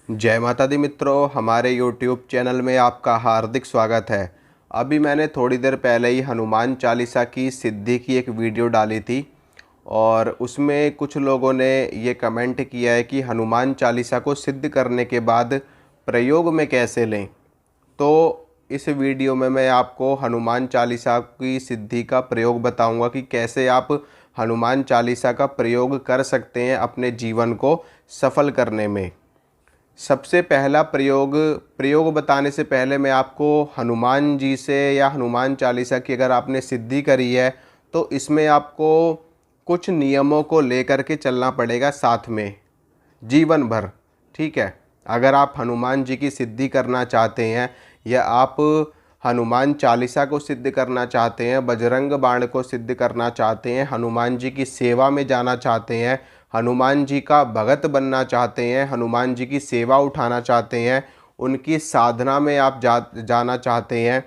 जय माता दी मित्रों, हमारे YouTube चैनल में आपका हार्दिक स्वागत है। अभी मैंने थोड़ी देर पहले ही हनुमान चालीसा की सिद्धि की एक वीडियो डाली थी और उसमें कुछ लोगों ने ये कमेंट किया है कि हनुमान चालीसा को सिद्ध करने के बाद प्रयोग में कैसे लें। तो इस वीडियो में मैं आपको हनुमान चालीसा की सिद्धि का प्रयोग बताऊंगा कि कैसे आप हनुमान चालीसा का प्रयोग कर सकते हैं अपने जीवन को सफल करने में। सबसे पहला प्रयोग बताने से पहले मैं आपको हनुमान जी से या हनुमान चालीसा की अगर आपने सिद्धि करी है तो इसमें आपको कुछ नियमों को लेकर के चलना पड़ेगा साथ में जीवन भर। ठीक है, अगर आप हनुमान जी की सिद्धि करना चाहते हैं या आप हनुमान चालीसा को सिद्ध करना चाहते हैं, बजरंग बाण को सिद्ध करना चाहते हैं, हनुमान जी की सेवा में जाना चाहते हैं, हनुमान जी का भगत बनना चाहते हैं, हनुमान जी की सेवा उठाना चाहते हैं, उनकी साधना में आप जाना चाहते हैं,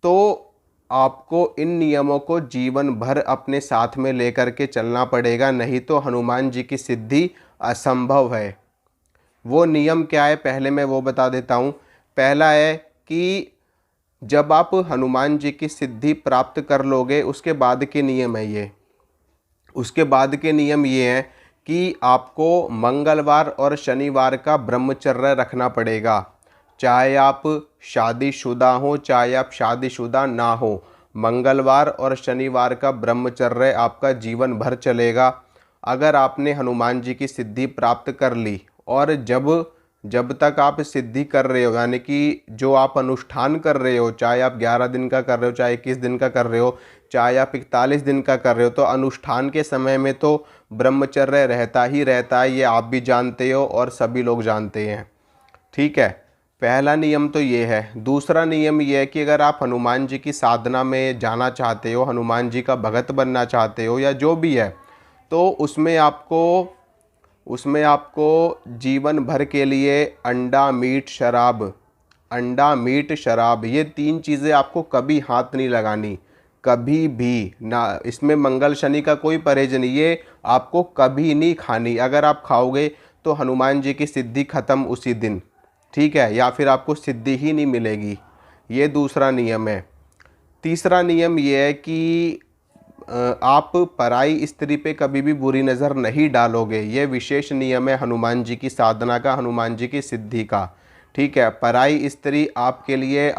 तो आपको इन नियमों को जीवन भर अपने साथ में लेकर के चलना पड़ेगा, नहीं तो हनुमान जी की सिद्धि असंभव है। वो नियम क्या है पहले मैं वो बता देता हूँ। पहला है कि जब आप हनुमान जी की सिद्धि प्राप्त कर लोगे उसके बाद के नियम है ये। उसके बाद के नियम ये हैं कि आपको मंगलवार और शनिवार का ब्रह्मचर्य रखना पड़ेगा। चाहे आप शादीशुदा हो चाहे आप शादीशुदा ना हो, मंगलवार और शनिवार का ब्रह्मचर्य आपका जीवन भर चलेगा। अगर आपने हनुमान जी की सिद्धि प्राप्त कर ली और जब जब तक आप सिद्धि कर रहे हो, यानी कि जो आप अनुष्ठान कर रहे हो, चाहे आप 11 दिन का कर रहे हो, चाहे 21 दिन का कर रहे हो, चाहे आप 41 दिन का कर रहे हो, तो अनुष्ठान के समय में तो ब्रह्मचर्य रहता ही रहता है। ये आप भी जानते हो और सभी लोग जानते हैं। ठीक है, पहला नियम तो ये है। दूसरा नियम ये है कि अगर आप हनुमान जी की साधना में जाना चाहते हो, हनुमान जी का भगत बनना चाहते हो या जो भी है, तो उसमें आपको जीवन भर के लिए अंडा मीट शराब ये 3 चीज़ें आपको कभी हाथ नहीं लगानी, कभी भी ना। इसमें मंगल शनि का कोई परहेज नहीं, ये आपको कभी नहीं खानी। अगर आप खाओगे तो हनुमान जी की सिद्धि खत्म उसी दिन। ठीक है, या फिर आपको सिद्धि ही नहीं मिलेगी। ये दूसरा नियम है। तीसरा नियम ये है कि आप पराई स्त्री पे कभी भी बुरी नज़र नहीं डालोगे। ये विशेष नियम है हनुमान जी की साधना का, हनुमान जी की सिद्धि का। ठीक है, पराई स्त्री आपके लिए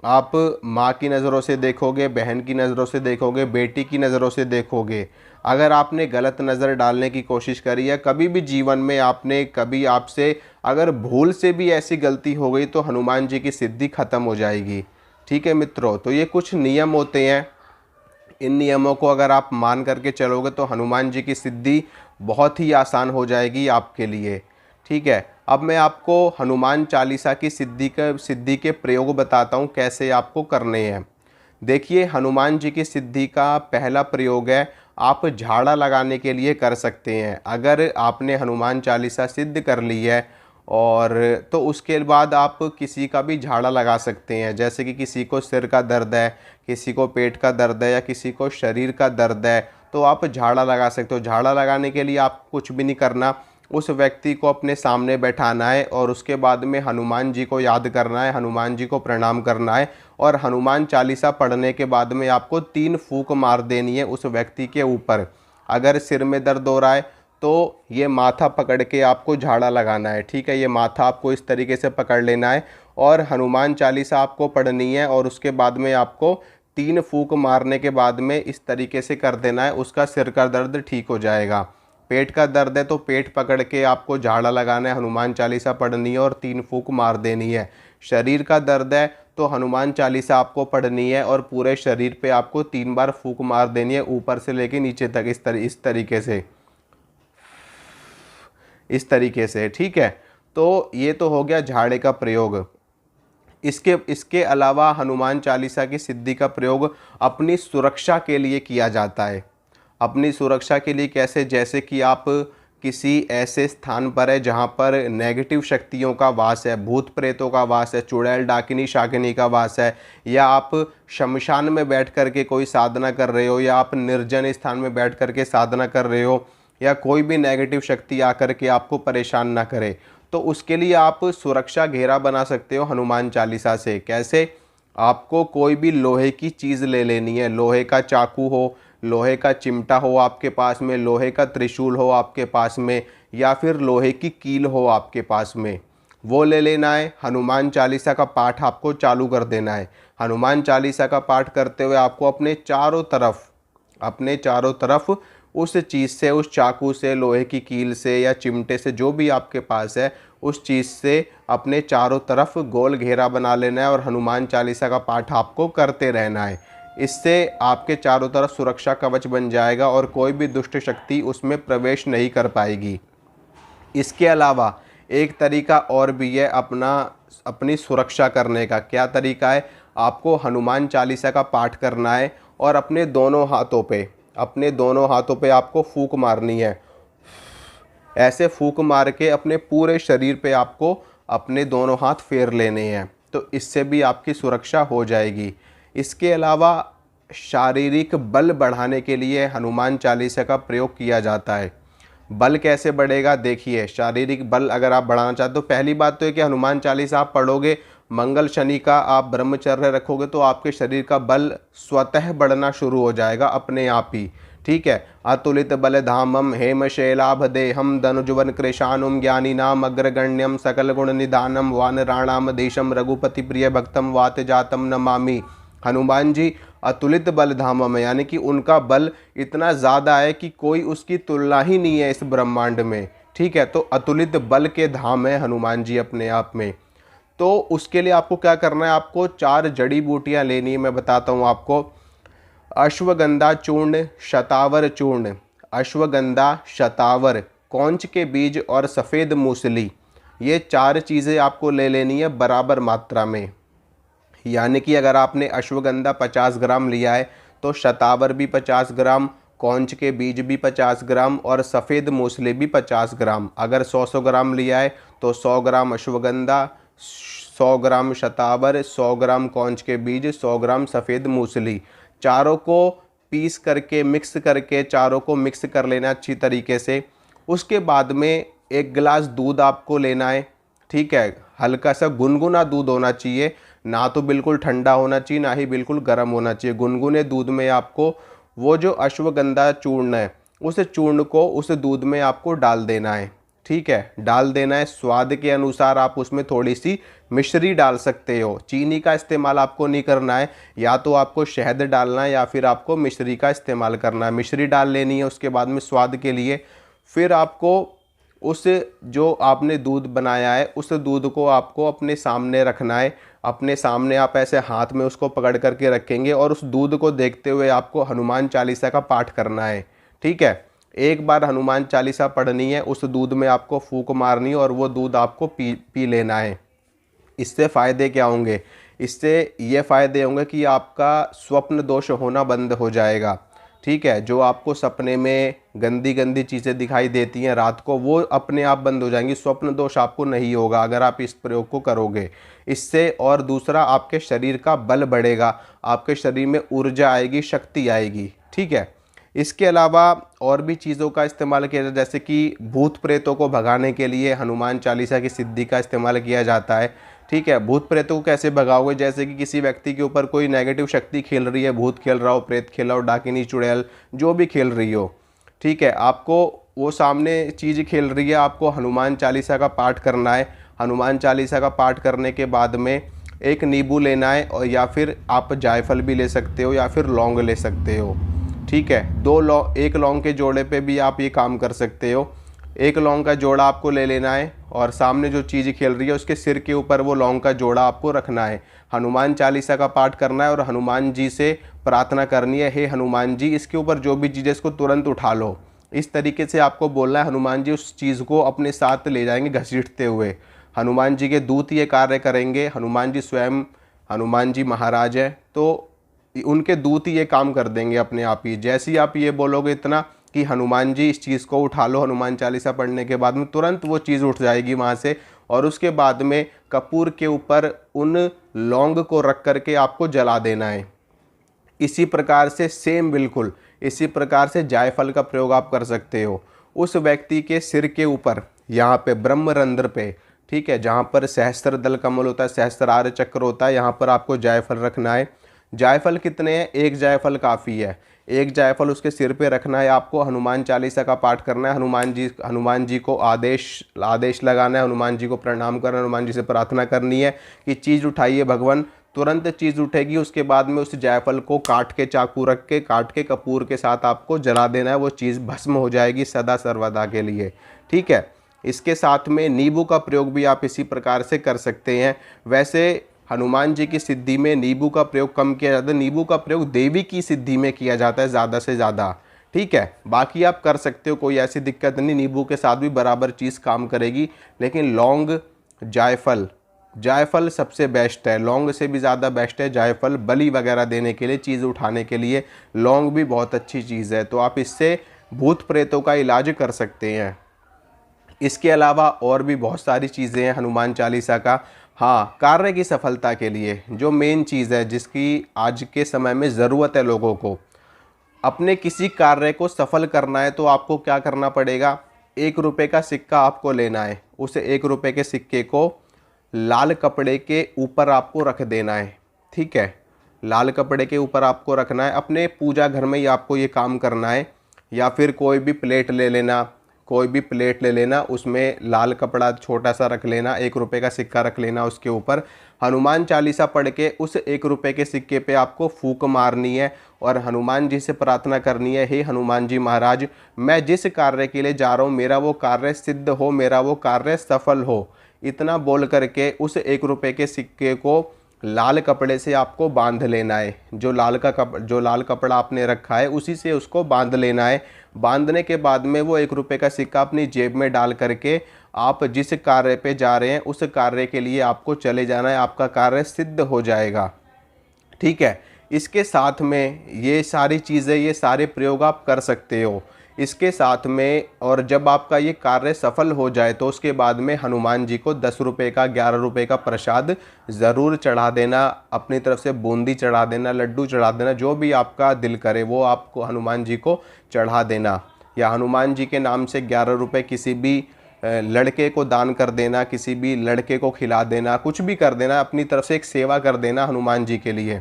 आप माँ की नज़रों से देखोगे, बहन की नज़रों से देखोगे, बेटी की नज़रों से देखोगे। अगर आपने गलत नज़र डालने की कोशिश करी है कभी भी जीवन में, आपने कभी आपसे अगर भूल से भी ऐसी गलती हो गई तो हनुमान जी की सिद्धि खत्म हो जाएगी। ठीक है मित्रों, तो ये कुछ नियम होते हैं। इन नियमों को अगर आप मान करके चलोगे तो हनुमान जी की सिद्धि बहुत ही आसान हो जाएगी आपके लिए। ठीक है, अब मैं आपको हनुमान चालीसा की सिद्धि के प्रयोग बताता हूँ कैसे आपको करने हैं। देखिए, हनुमान जी की सिद्धि का पहला प्रयोग है, आप झाड़ा लगाने के लिए कर सकते हैं। अगर आपने हनुमान चालीसा सिद्ध कर ली है और तो उसके बाद आप किसी का भी झाड़ा लगा सकते हैं। जैसे कि किसी को सिर का दर्द है, किसी को पेट का दर्द है या किसी को शरीर का दर्द है, तो आप झाड़ा लगा सकते हो। झाड़ा लगाने के लिए आप कुछ भी नहीं करना, उस व्यक्ति को अपने सामने बैठाना है और उसके बाद में हनुमान जी को याद करना है, हनुमान जी को प्रणाम करना है और हनुमान चालीसा पढ़ने के बाद में आपको 3 फूंक मार देनी है उस व्यक्ति के ऊपर। अगर सिर में दर्द हो रहा है तो ये माथा पकड़ के आपको झाड़ा लगाना है। ठीक है, ये माथा आपको इस तरीके से पकड़ लेना है और हनुमान चालीसा आपको पढ़नी है और उसके बाद में आपको 3 फूंक मारने के बाद में इस तरीके से कर देना है, उसका सिर का दर्द ठीक हो जाएगा। पेट का दर्द है तो पेट पकड़ के आपको झाड़ा लगाना है, हनुमान चालीसा पढ़नी है और 3 फूंक मार देनी है। शरीर का दर्द है तो हनुमान चालीसा आपको पढ़नी है और पूरे शरीर पे आपको 3 बार फूंक मार देनी है, ऊपर से लेके नीचे तक, इस तरीके से। ठीक है, तो ये तो हो गया झाड़े का प्रयोग। इसके अलावा हनुमान चालीसा की सिद्धि का प्रयोग अपनी सुरक्षा के लिए किया जाता है। अपनी सुरक्षा के लिए कैसे? जैसे कि आप किसी ऐसे स्थान पर है जहाँ पर नेगेटिव शक्तियों का वास है, भूत प्रेतों का वास है, चुड़ैल डाकिनी शाकिनी का वास है, या आप शमशान में बैठ कर के कोई साधना कर रहे हो, या आप निर्जन स्थान में बैठ कर के साधना कर रहे हो, या कोई भी नेगेटिव शक्ति आकर के आपको परेशान ना करे। तो उसके लिए आप सुरक्षा घेरा बना सकते हो हनुमान चालीसा से। कैसे? आपको कोई भी लोहे की चीज़ ले लेनी है, लोहे का चाकू हो, लोहे का चिमटा हो आपके पास में, लोहे का त्रिशूल हो आपके पास में, या फिर लोहे की कील हो आपके पास में, वो ले लेना है। हनुमान चालीसा का पाठ आपको चालू कर देना है। हनुमान चालीसा का पाठ करते हुए आपको अपने चारों तरफ उस चीज़ से, उस चाकू से, लोहे की कील से या चिमटे से, जो भी आपके पास है, उस चीज़ से अपने चारों तरफ गोल घेरा बना लेना है और हनुमान चालीसा का पाठ आपको करते रहना है। इससे आपके चारों तरफ सुरक्षा कवच बन जाएगा और कोई भी दुष्ट शक्ति उसमें प्रवेश नहीं कर पाएगी। इसके अलावा एक तरीका और भी है अपनी सुरक्षा करने का। क्या तरीका है? आपको हनुमान चालीसा का पाठ करना है और अपने दोनों हाथों पे आपको फूंक मारनी है। ऐसे फूंक मार के अपने पूरे शरीर पे आपको अपने दोनों हाथ फेर लेने हैं, तो इससे भी आपकी सुरक्षा हो जाएगी। इसके अलावा शारीरिक बल बढ़ाने के लिए हनुमान चालीसा का प्रयोग किया जाता है। बल कैसे बढ़ेगा? देखिए, शारीरिक बल अगर आप बढ़ाना चाहते हो, पहली बात तो है कि हनुमान चालीसा आप पढ़ोगे, मंगल शनि का आप ब्रह्मचर्य रखोगे, तो आपके शरीर का बल स्वतः बढ़ना शुरू हो जाएगा अपने आप ही। ठीक है। अतुलित बल धामम हेम शैलाभदेहम धनुजवन कृशानुम ज्ञानीनाम अग्रगण्यम सकल गुण निदानम वानराणाम देशम रघुपति प्रिय भक्तम वात जातम नमामि। हनुमान जी अतुलित बल धामम, यानी कि उनका बल इतना ज़्यादा है कि कोई उसकी तुलना ही नहीं है इस ब्रह्मांड में। ठीक है। तो अतुलित बल के धाम है हनुमान जी अपने आप में। तो उसके लिए आपको क्या करना है? आपको 4 जड़ी बूटियाँ लेनी है, मैं बताता हूँ आपको। अश्वगंधा चूर्ण, शतावर चूर्ण, अश्वगंधा, शतावर, कौंच के बीज और सफ़ेद मूसली, ये 4 चीज़ें आपको ले लेनी है बराबर मात्रा में। यानी कि अगर आपने अश्वगंधा 50 ग्राम लिया है तो शतावर भी 50 ग्राम, कौंच के बीज भी 50 ग्राम और सफ़ेद मूसली भी 50 ग्राम। अगर 100 ग्राम लिया है तो 100 ग्राम अश्वगंधा, 100 ग्राम शतावर, 100 ग्राम कौंच के बीज, 100 ग्राम सफ़ेद मूसली, चारों को पीस करके चारों को मिक्स कर लेना अच्छी तरीके से। उसके बाद में 1 गिलास दूध आपको लेना है। ठीक है। हल्का सा गुनगुना दूध होना चाहिए, ना तो बिल्कुल ठंडा होना चाहिए, ना ही बिल्कुल गर्म होना चाहिए। गुनगुने दूध में आपको वो जो अश्वगंधा चूर्ण है, उस चूर्ण को उस दूध में आपको डाल देना है। ठीक है। डाल देना है। स्वाद के अनुसार आप उसमें थोड़ी सी मिश्री डाल सकते हो। चीनी का इस्तेमाल आपको नहीं करना है, या तो आपको शहद डालना है या फिर आपको मिश्री का इस्तेमाल करना है। मिश्री डाल लेनी है उसके बाद में स्वाद के लिए। फिर आपको उस जो आपने दूध बनाया है, उस दूध को आपको अपने सामने रखना है। अपने सामने आप ऐसे हाथ में उसको पकड़ करके रखेंगे और उस दूध को देखते हुए आपको हनुमान चालीसा का पाठ करना है। ठीक है। एक बार हनुमान चालीसा पढ़नी है, उस दूध में आपको फूंक मारनी है और वो दूध आपको पी लेना है। इससे फ़ायदे क्या होंगे? इससे ये फ़ायदे होंगे कि आपका स्वप्न दोष होना बंद हो जाएगा। ठीक है। जो आपको सपने में गंदी गंदी चीज़ें दिखाई देती हैं रात को, वो अपने आप बंद हो जाएंगी। स्वप्न दोष आपको नहीं होगा अगर आप इस प्रयोग को करोगे। इससे और दूसरा, आपके शरीर का बल बढ़ेगा, आपके शरीर में ऊर्जा आएगी, शक्ति आएगी। ठीक है। इसके अलावा और भी चीज़ों का इस्तेमाल किया जाता है, जैसे कि भूत प्रेतों को भगाने के लिए हनुमान चालीसा की सिद्धि का इस्तेमाल किया जाता है। ठीक है। भूत प्रेतों को कैसे भगाओगे? जैसे कि किसी व्यक्ति के ऊपर कोई नेगेटिव शक्ति खेल रही है, भूत खेल रहा हो, प्रेत खेल रहा हो, डाकिनी चुड़ैल जो भी खेल रही हो, ठीक है, आपको वो सामने चीज़ खेल रही है, आपको हनुमान चालीसा का पाठ करना है। हनुमान चालीसा का पाठ करने के बाद में एक नींबू लेना है, और या फिर आप जायफल भी ले सकते हो या फिर लौंग ले सकते हो। ठीक है। एक लौंग के जोड़े पे भी आप ये काम कर सकते हो। एक लौंग का जोड़ा आपको ले लेना है और सामने जो चीज़ खेल रही है उसके सिर के ऊपर वो लौंग का जोड़ा आपको रखना है। हनुमान चालीसा का पाठ करना है और हनुमान जी से प्रार्थना करनी है, हे हनुमान जी, इसके ऊपर जो भी चीज़ है इसको तुरंत उठा लो। इस तरीके से आपको बोलना है। हनुमान जी उस चीज़ को अपने साथ ले जाएंगे घसीटते हुए। हनुमान जी के दूत ये कार्य करेंगे। हनुमान जी स्वयं हनुमान जी महाराज हैं, तो उनके दूत ही ये काम कर देंगे अपने आप ही। जैसे ही आप ये बोलोगे इतना कि हनुमान जी इस चीज़ को उठा लो, हनुमान चालीसा पढ़ने के बाद में तुरंत वो चीज़ उठ जाएगी वहाँ से। और उसके बाद में कपूर के ऊपर उन लौंग को रख करके आपको जला देना है। इसी प्रकार से सेम बिल्कुल इसी प्रकार से जायफल का प्रयोग आप कर सकते हो। उस व्यक्ति के सिर के ऊपर यहाँ पे ब्रह्मरंध्र पे, ठीक है, जहाँ पर सहस्त्र कमल होता है, सहस्त्रार चक्र होता है, यहाँ पर आपको जायफल रखना है। जायफल कितने हैं? एक जायफल काफ़ी है। एक जायफल उसके सिर पे रखना है। आपको हनुमान चालीसा का पाठ करना है। हनुमान जी को आदेश लगाना है, हनुमान जी को प्रणाम करना है, हनुमान जी से प्रार्थना करनी है कि चीज़ उठाइए भगवान। तुरंत चीज़ उठेगी। उसके बाद में उस जायफल को काट के, चाकू रख के काट के कपूर के साथ आपको जला देना है। वो चीज़ भस्म हो जाएगी सदा सर्वदा के लिए, ठीक है। इसके साथ में नींबू का प्रयोग भी आप इसी प्रकार से कर सकते हैं। वैसे हनुमान जी की सिद्धि में नींबू का प्रयोग कम किया जाता है। नींबू का प्रयोग देवी की सिद्धि में किया जाता है ज़्यादा से ज़्यादा, ठीक है। बाकी आप कर सकते हो, कोई ऐसी दिक्कत नहीं, नींबू के साथ भी बराबर चीज़ काम करेगी। लेकिन लौंग, जायफल सबसे बेस्ट है। लौंग से भी ज़्यादा बेस्ट है जायफल, बलि वगैरह देने के लिए, चीज़ उठाने के लिए लौंग भी बहुत अच्छी चीज़ है। तो आप इससे भूत प्रेतों का इलाज कर सकते हैं। इसके अलावा और भी बहुत सारी चीज़ें हैं हनुमान चालीसा का। हाँ, कार्य की सफलता के लिए जो मेन चीज़ है, जिसकी आज के समय में ज़रूरत है लोगों को, अपने किसी कार्य को सफल करना है तो आपको क्या करना पड़ेगा? 1 रुपये का सिक्का आपको लेना है। उस 1 रुपये के सिक्के को लाल कपड़े के ऊपर आपको रख देना है, ठीक है। लाल कपड़े के ऊपर आपको रखना है। अपने पूजा घर में ही आपको ये काम करना है। या फिर कोई भी प्लेट ले लेना, उसमें लाल कपड़ा छोटा सा रख लेना, 1 रुपये का सिक्का रख लेना, उसके ऊपर हनुमान चालीसा पढ़ के उस 1 रुपये के सिक्के पे आपको फूंक मारनी है और हनुमान जी से प्रार्थना करनी है, हे हनुमान जी महाराज, मैं जिस कार्य के लिए जा रहा हूँ मेरा वो कार्य सिद्ध हो, मेरा वो कार्य सफल हो। इतना बोल करके उस 1 रुपये के सिक्के को लाल कपड़े से आपको बांध लेना है। जो लाल कपड़ा आपने रखा है उसी से उसको बांध लेना है। बांधने के बाद में वो 1 रुपये का सिक्का अपनी जेब में डाल करके आप जिस कार्य पे जा रहे हैं उस कार्य के लिए आपको चले जाना है। आपका कार्य सिद्ध हो जाएगा, ठीक है। इसके साथ में ये सारी चीज़ें, ये सारे प्रयोग आप कर सकते हो इसके साथ में। और जब आपका ये कार्य सफल हो जाए तो उसके बाद में हनुमान जी को 10 रुपये का, 11 रुपये का प्रसाद ज़रूर चढ़ा देना। अपनी तरफ से बूंदी चढ़ा देना, लड्डू चढ़ा देना, जो भी आपका दिल करे वो आपको हनुमान जी को चढ़ा देना। या हनुमान जी के नाम से 11 रुपये किसी भी लड़के को दान कर देना, किसी भी लड़के को खिला देना, कुछ भी कर देना, अपनी तरफ से एक सेवा कर देना हनुमान जी के लिए।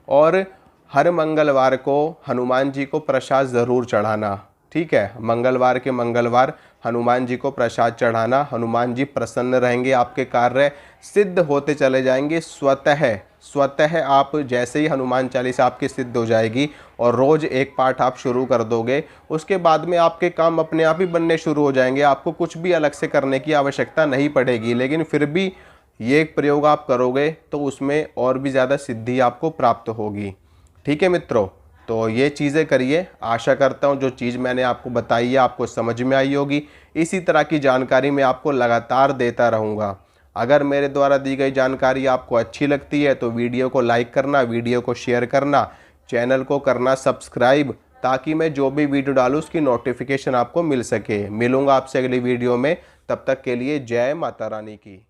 और हर मंगलवार को हनुमान जी को प्रसाद ज़रूर चढ़ाना, ठीक है। मंगलवार के मंगलवार हनुमान जी को प्रसाद चढ़ाना। हनुमान जी प्रसन्न रहेंगे, आपके कार्य सिद्ध होते चले जाएंगे स्वतः। आप जैसे ही हनुमान चालीसा आपकी सिद्ध हो जाएगी और रोज़ एक पाठ आप शुरू कर दोगे, उसके बाद में आपके काम अपने आप ही बनने शुरू हो जाएंगे। आपको कुछ भी अलग से करने की आवश्यकता नहीं पड़ेगी। लेकिन फिर भी ये प्रयोग आप करोगे तो उसमें और भी ज़्यादा सिद्धि आपको प्राप्त होगी, ठीक है मित्रों। तो ये चीज़ें करिए। आशा करता हूँ जो चीज़ मैंने आपको बताई है आपको समझ में आई होगी। इसी तरह की जानकारी मैं आपको लगातार देता रहूँगा। अगर मेरे द्वारा दी गई जानकारी आपको अच्छी लगती है तो वीडियो को लाइक करना, वीडियो को शेयर करना, चैनल को करना सब्सक्राइब, ताकि मैं जो भी वीडियो डालूँ उसकी नोटिफिकेशन आपको मिल सके। मिलूँगा आपसे अगली वीडियो में, तब तक के लिए जय माता रानी की।